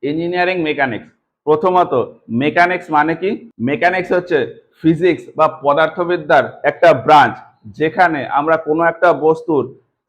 Engineering mechanics. প্রথমত mechanics মানে কি? মেকানিক্স হচ্ছে ফিজিক্স বা পদার্থবিদ্যার একটা ব্রাঞ্চ, যেখানে আমরা কোনো একটা বস্তুর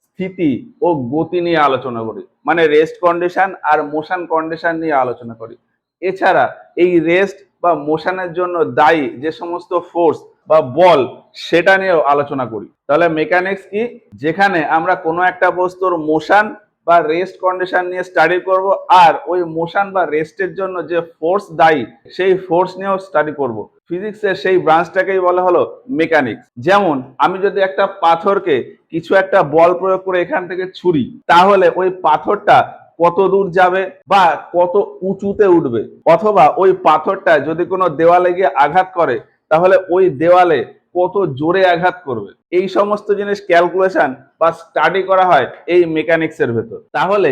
স্থিতি ও গতি নিয়ে আলোচনা করি, মানে রেস্ট কন্ডিশন আর মোশন কন্ডিশন নিয়ে আলোচনা করি। এছাড়া এই রেস্ট বা মোশনের জন্য দায়ী যে সমস্ত ফোর্স বা বল, সেটা নিয়েও আলোচনা করি। তাহলে মেকানিক্স কি? যেখানে আমরা কোনো একটা বস্তুর মোশন বা রেস্ট কন্ডিশন নিয়ে স্টাডি করব, আর ওই মোশন বা রেস্টের জন্য যে ফোর্স দায়ী, সেই ফোর্স নিয়েও স্টাডি করব। ফিজিক্সের সেই ব্রাঞ্চটাকেই বলা হলো মেকানিক্স। যেমন আমি যদি একটা পাথরকে কিছু একটা বল প্রয়োগ করে এখান থেকে ছুড়ি, তাহলে ওই পাথরটা কত দূর যাবে বা কত উঁচুতে উঠবে, অথবা ওই পাথরটা যদি কোনো দেওয়ালে গিয়ে আঘাত করে, তাহলে ওই দেওয়ালে কত জোরে আঘাত করবে, এই সমস্ত জিনিস ক্যালকুলেশন বা স্টাডি করা হয় এই মেকানিক্স এর ভেতর। তাহলে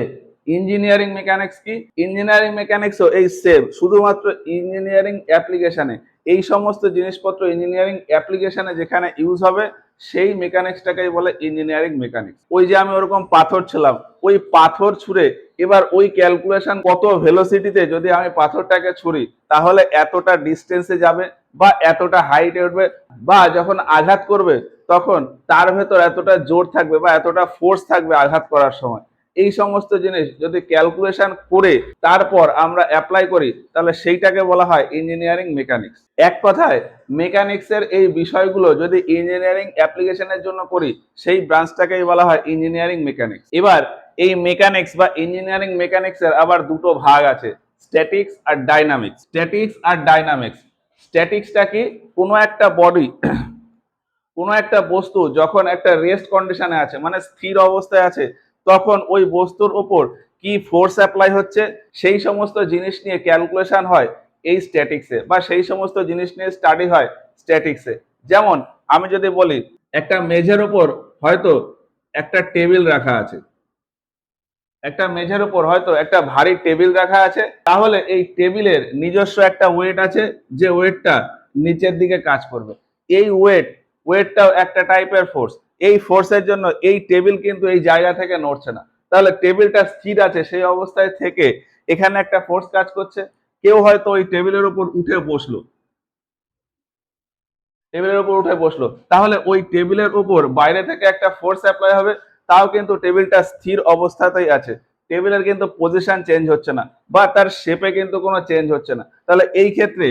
ইঞ্জিনিয়ারিং মেকানিক্স কি? ইঞ্জিনিয়ারিং মেকানিক্সও এই সেম, শুধুমাত্র ইঞ্জিনিয়ারিং অ্যাপ্লিকেশনে এই সমস্ত জিনিসপত্র ইঞ্জিনিয়ারিং অ্যাপ্লিকেশনে যেখানে ইউজ হবে, সেই মেকানিক্সটাকেই বলে ইঞ্জিনিয়ারিং মেকানিক্স। ওই যে আমি ওরকম পাথর ছিলাম, ওই পাথর ছুঁড়ে এবার ওই ক্যালকুলেশন কত ভেলোসিটিতে যদি আমি পাথরটাকে ছুঁড়ি, তাহলে এতটা ডিস্টেন্সে যাবে বা এতটা হাইটে উঠবে, বা যখন আঘাত করবে তখন তার ভেতর এতটা জোর থাকবে বা এতটা ফোর্স থাকবে আঘাত করার সময়। এই সমস্ত জিনিস যদি ক্যালকুলেশন করে তারপর আমরা অ্যাপ্লাই করি, তাহলে সেইটাকে বলা হয় ইঞ্জিনিয়ারিং মেকানিক্স। এক কথায় মেকানিক্সের এই বিষয়গুলো যদি ইঞ্জিনিয়ারিং অ্যাপ্লিকেশনের জন্য করি, সেই ব্রাঞ্চটাকেই বলা হয় ইঞ্জিনিয়ারিং মেকানিক্স। এবার এই মেকানিক্স বা ইঞ্জিনিয়ারিং মেকানিক্সের আবার দুটো ভাগ আছে, স্ট্যাটিক্স আর ডাইনামিক্স। স্ট্যাটিক্স আর ডাইনামিক্স। স্ট্যাটিক্সটা কি? কোনো একটা বডি, কোনো একটা বস্তু যখন একটা রেস্ট কন্ডিশনে আছে, মানে স্থির অবস্থায় আছে, তখন ওই বস্তুর উপর কি ফোর্স অ্যাপ্লাই হচ্ছে, সেই সমস্ত জিনিস নিয়ে ক্যালকুলেশন হয় এই স্ট্যাটিক্সে, বা সেই সমস্ত জিনিস নিয়ে স্টাডি হয় স্ট্যাটিক্সে। যেমন আমি যদি বলি, একটা মেঝের উপর হয়তো একটা টেবিল রাখা আছে, একটা মেঝের উপর হয়তো একটা ভারী টেবিল রাখা আছে, তাহলে এই টেবিলের নিজস্ব একটা ওয়েট আছে, যে ওয়েটটা নিচের দিকে কাজ করবে। এই ওয়েটটাও একটা টাইপের ফোর্স। এই ফোর্সের জন্য এই টেবিল কিন্তু এই জায়গা থেকে নড়ছে না, তাহলে টেবিলটা স্থির আছে, সেই অবস্থায় থেকে এখানে একটা ফোর্স কাজ করছে। কেউ হয়তো ওই টেবিলের উপর উঠে বসলো, তাহলে ওই টেবিলের উপর বাইরে থেকে একটা ফোর্স অ্যাপ্লাই হবে, তাও কিন্তু টেবিলটা স্থির অবস্থাতেই আছে, টেবিলের কিন্তু পজিশন চেঞ্জ হচ্ছে না, বা তার শেপে কিন্তু কোনো চেঞ্জ হচ্ছে না। তাহলে এই ক্ষেত্রে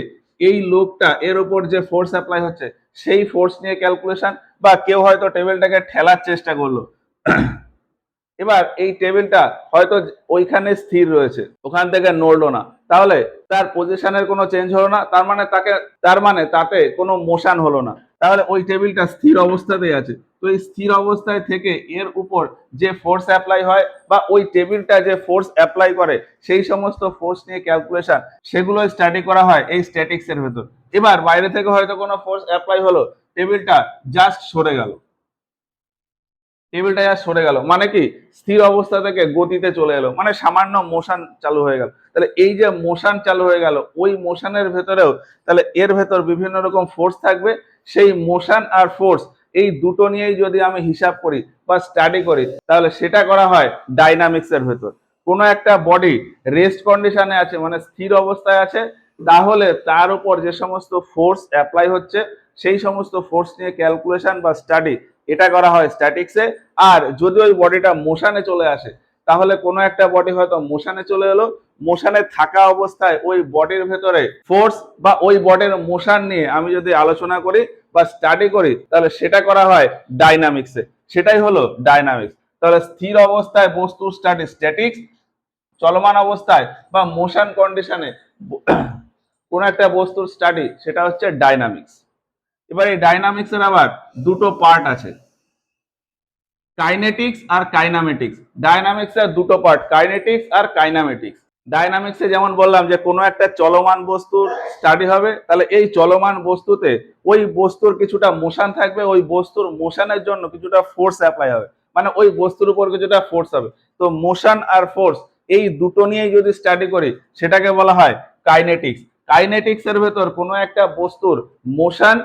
এই লোকটা এর উপর যে ফোর্স অ্যাপ্লাই হচ্ছে, সেই ফোর্স নিয়ে ক্যালকুলেশন। বা কেউ হয়তো টেবিলটাকে ঠেলার চেষ্টা করলো, এবার এই টেবিলটা হয়তো ওইখানে স্থির রয়েছে, ওখান থেকে নড়লো না, তাহলে তার পজিশনের কোনো চেঞ্জ হলো না, তার মানে তাতে কোনো মোশন হলো না, তাহলে ওই টেবিলটা স্থির অবস্থাতেই আছে। তো এই স্থির অবস্থায় থেকে এর উপর যে ফোর্স অ্যাপ্লাই হয়, বা ওই টেবিলটা যে ফোর্স অ্যাপ্লাই করে, সেই সমস্ত ফোর্স নিয়ে ক্যালকুলেশন, সেগুলো স্টাডি করা হয় এই স্ট্যাটিক্স এর ভেতর। এবার বাইরে থেকে হয়তো কোনো ফোর্স অ্যাপ্লাই হলো, টেবিলটা জাস্ট সরে গেল, টেবিলটা সরে গেল, মানে কি স্থির অবস্থা থেকে গতিতে চলে এলো, মানে সামান্য মোশন চালু হয়ে গেল। তাহলে এই যে মোশন চালু হয়ে গেল, ওই মোশনের ভেতরেও তাহলে এর ভেতর বিভিন্ন রকম ফোর্স থাকবে। সেই মোশন আর ফোর্স, এই দুটো নিয়েই যদি আমি হিসাব করি বা স্টাডি করি, তাহলে সেটা করা হয় ডাইনামিক্স এর ভেতর। কোনো একটা বডি রেস্ট কন্ডিশনে আছে, মানে স্থির অবস্থায় আছে, তাহলে তার উপর যে সমস্ত ফোর্স অ্যাপ্লাই হচ্ছে, সেই সমস্ত ফোর্স নিয়ে ক্যালকুলেশন বা স্টাডি, এটা করা হয় স্ট্যাটিক্সে। আর যদি ওই বডিটা মোশনে চলে আসে, তাহলে কোনো একটা বডি হয়তো মোশনে চলে এলো, মোশনে থাকা অবস্থায় ওই বডির ভেতরে ফোর্স বা ওই বডির মোশন নিয়ে আমি যদি আলোচনা করি বা স্টাডি করি, তাহলে সেটা করা হয় ডাইনামিক্সে। সেটাই হলো ডাইনামিক্স। তাহলে স্থির অবস্থায় বস্তুর স্টাডি স্ট্যাটিক্স, চলমান অবস্থায় বা মোশন কন্ডিশনে কোন একটা বস্তুর স্টাডি, সেটা হচ্ছে ডাইনামিক্স। এবার এই ডাইনামিক্সের আবার দুটো পার্ট আছে, কাইনেটিক্স আর কাইনামেটিক্স। ডাইনামিক্সের দুটো পার্ট, কাইনেটিক্স আর কাইনামেটিক্স। ডাইনামিক্সে যেমন বললাম যে কোনো একটা চলমান বস্তুর স্টাডি হবে, তাহলে এই চলমান বস্তুতে ওই বস্তুর কিছুটা মোশন থাকবে, ওই বস্তুর মোশনের জন্য কিছুটা ফোর্স অ্যাপ্লাই হবে, মানে ওই বস্তুর উপর কিছুটা ফোর্স হবে। তো মোশন আর ফোর্স, এই দুটো নিয়েই যদি স্টাডি করি, সেটাকে বলা হয় কাইনেটিক্স। কাইনেটিক্স এর ভেতর কোনো একটা বস্তুর মোশন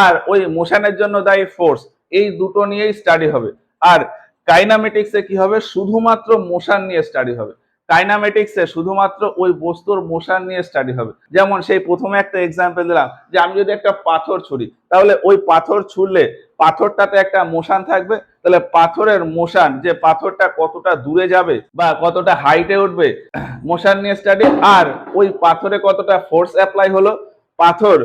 আর ওই মোশনের জন্য দায়ী ফোর্স, এই দুটো নিয়েই স্টাডি হবে। আর কাইনামেটিক্সে কি হবে, শুধুমাত্র মোশন নিয়ে স্টাডি হবে। কাইনামেটিক্সে শুধুমাত্র ওই বস্তুর মোশন নিয়ে স্টাডি হবে। যেমন সেই প্রথমে একটা এক্সাম্পল দিলাম যে আমি যদি একটা পাথর ছুঁড়ি, তাহলে ওই পাথর ছুঁড়লে পাথরটাতে একটা মোশন থাকবে, তাহলে পাথরের মোশন, যে পাথরটা কতটা দূরে যাবে বা কতটা হাইটে উঠবে, মোশন নিয়ে স্টাডি। আর ওই পাথরে কতটা ফোর্স অ্যাপ্লাই হলো, পাথর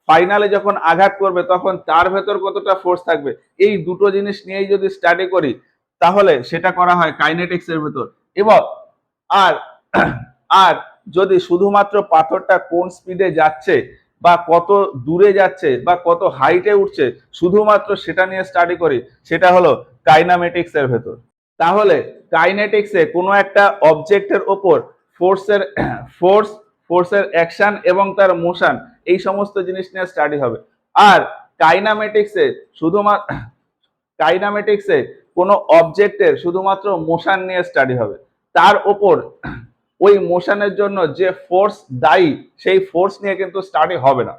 ফাইনালে যখন আঘাত করবে তখন তার ভেতর কতটা ফোর্স থাকবে, এই দুটো জিনিস নিয়েই যদি স্টাডি করি তাহলে সেটা করা হয় কাইনেটিক্স এর ভেতর। এবং আর আর যদি শুধুমাত্র পাথরটা কোন স্পিডে যাচ্ছে বা কত দূরে যাচ্ছে বা কত হাইটে উঠছে শুধুমাত্র সেটা নিয়ে স্টাডি করি, সেটা হলো কাইনামেটিক্স এর ভেতর। তাহলে কাইনেটিক্সে কোনো একটা অবজেক্টের ওপর ফোর্সের ফোর্স, ফোর্সের অ্যাকশন এবং তার মোশন, এই সমস্ত জিনিস নিয়ে স্টাডি হবে। আর কাইনামেটিক্সে শুধুমাত্র কাইনামেটিক্সে কোনো অবজেক্টের শুধুমাত্র মোশন নিয়ে স্টাডি হবে, তার ওপর ওই মোশনের জন্য যে ফোর্স দায়ী সেই ফোর্স নিয়ে কিন্তু স্টাডি হবে না।